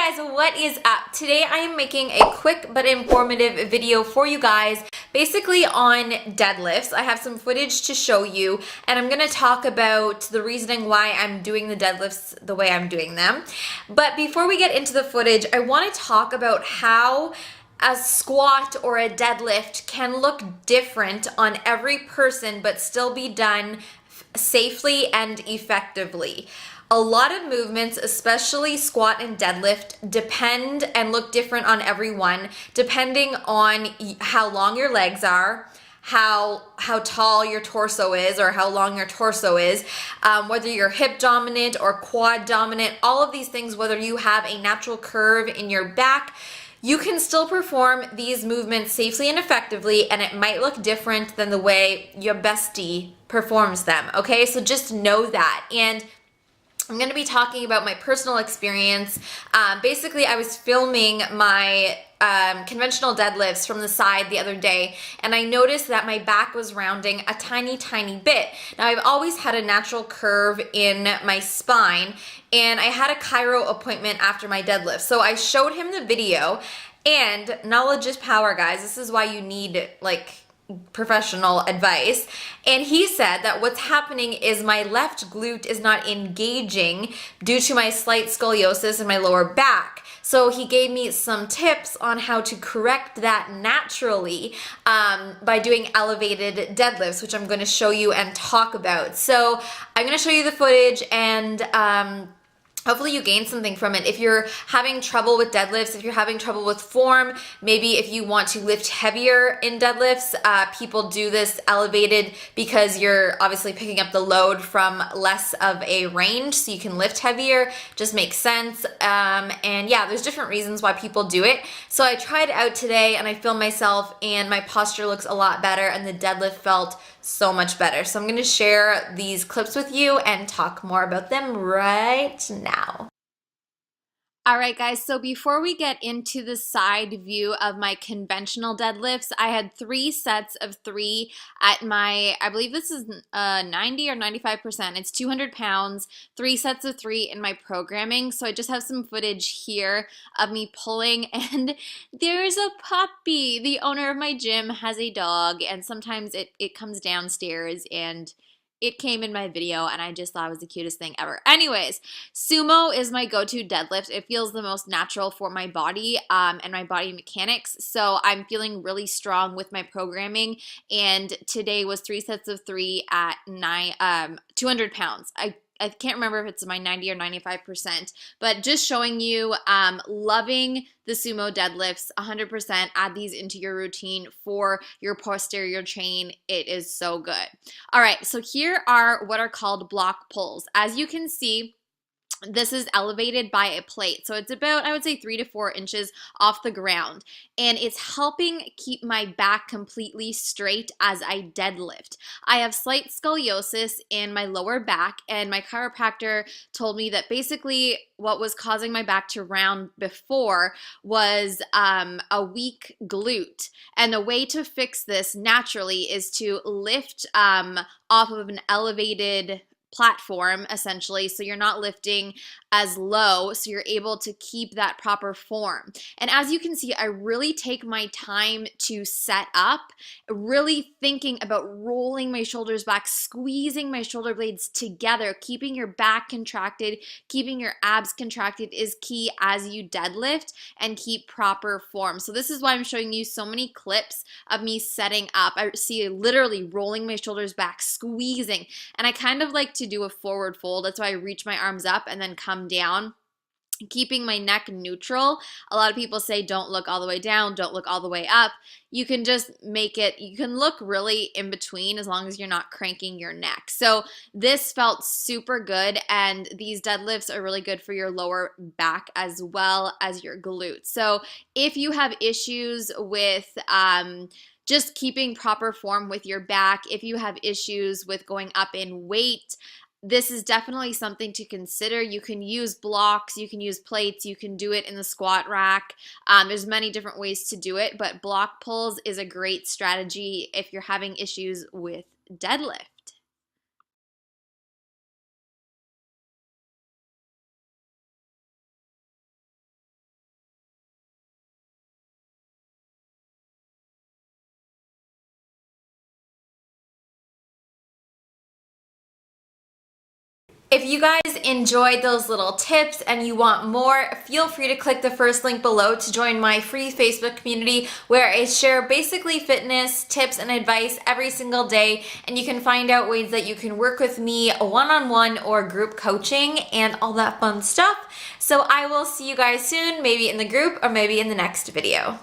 Hey guys, what is up? Today I am making a quick but informative video for you guys, basically on deadlifts. I have some footage to show you, and I'm going to talk about the reasoning why I'm doing the deadlifts the way I'm doing them. But before we get into the footage, I want to talk about how a squat or a deadlift can look different on every person but still be done safely and effectively. A lot of movements, especially squat and deadlift, depend and look different on everyone, depending on how long your legs are, how tall your torso is or how long your torso is, whether you're hip dominant or quad dominant, all of these things, whether you have a natural curve in your back. You can still perform these movements safely and effectively, and it might look different than the way your bestie performs them, okay? So just know that. And I'm going to be talking about my personal experience. Basically, I was filming my conventional deadlifts from the side the other day, and I noticed that my back was rounding a tiny bit. Now, I've always had a natural curve in my spine, and I had a chiro appointment after my deadlift. So I showed him the video, and knowledge is power, guys. This is why you need professional advice. And he said that what's happening is my left glute is not engaging due to my slight scoliosis in my lower back. So he gave me some tips on how to correct that naturally by doing elevated deadlifts, which I'm going to show you and talk about. So I'm going to show you the footage, and hopefully you gain something from it. If you're having trouble with deadlifts, if you're having trouble with form, maybe if you want to lift heavier in deadlifts, people do this elevated because you're obviously picking up the load from less of a range, so you can lift heavier. Just makes sense. And yeah, there's different reasons why people do it. So I tried it out today, and I filmed myself, and my posture looks a lot better, and the deadlift felt so much better. So I'm going to share these clips with you and talk more about them right now. All right, guys, so before we get into the side view of my conventional deadlifts, I had 3 sets of 3 at my, I believe this is 90 or 95%. It's 200 pounds, 3 sets of 3 in my programming. So I just have some footage here of me pulling, and there's a puppy. The owner of my gym has a dog, and sometimes it comes downstairs, and it came in my video, and I just thought it was the cutest thing ever. Anyways, sumo is my go-to deadlift. It feels the most natural for my body and my body mechanics. So I'm feeling really strong with my programming. And today was 3 sets of 3 at 200 pounds. I can't remember if it's my 90 or 95%, but just showing you, loving the sumo deadlifts, 100%. Add these into your routine for your posterior chain. It is so good. All right, so here are what are called block pulls. As you can see, this is elevated by a plate. So it's about, I would say, 3 to 4 inches off the ground. And it's helping keep my back completely straight as I deadlift. I have slight scoliosis in my lower back, and my chiropractor told me that basically what was causing my back to round before was a weak glute. And the way to fix this naturally is to lift off of an elevated platform, essentially, so you're not lifting as low, so you're able to keep that proper form. And as you can see, I really take my time to set up, really thinking about rolling my shoulders back, squeezing my shoulder blades together. Keeping your back contracted, keeping your abs contracted is key as you deadlift and keep proper form. So this is why I'm showing you so many clips of me setting up. I see literally rolling my shoulders back, squeezing, and I kind of like to do a forward fold. That's why I reach my arms up and then come down, keeping my neck neutral. A lot of people say don't look all the way down, don't look all the way up. You can just make it, you can look really in between as long as you're not cranking your neck. So this felt super good, and these deadlifts are really good for your lower back as well as your glutes. So if you have issues with just keeping proper form with your back, if you have issues with going up in weight, this is definitely something to consider. You can use blocks, you can use plates, you can do it in the squat rack. There's many different ways to do it, but block pulls is a great strategy if you're having issues with deadlift. If you guys enjoyed those little tips and you want more, feel free to click the first link below to join my free Facebook community where I share basically fitness tips and advice every single day, and you can find out ways that you can work with me one-on-one or group coaching and all that fun stuff. So I will see you guys soon, maybe in the group or maybe in the next video.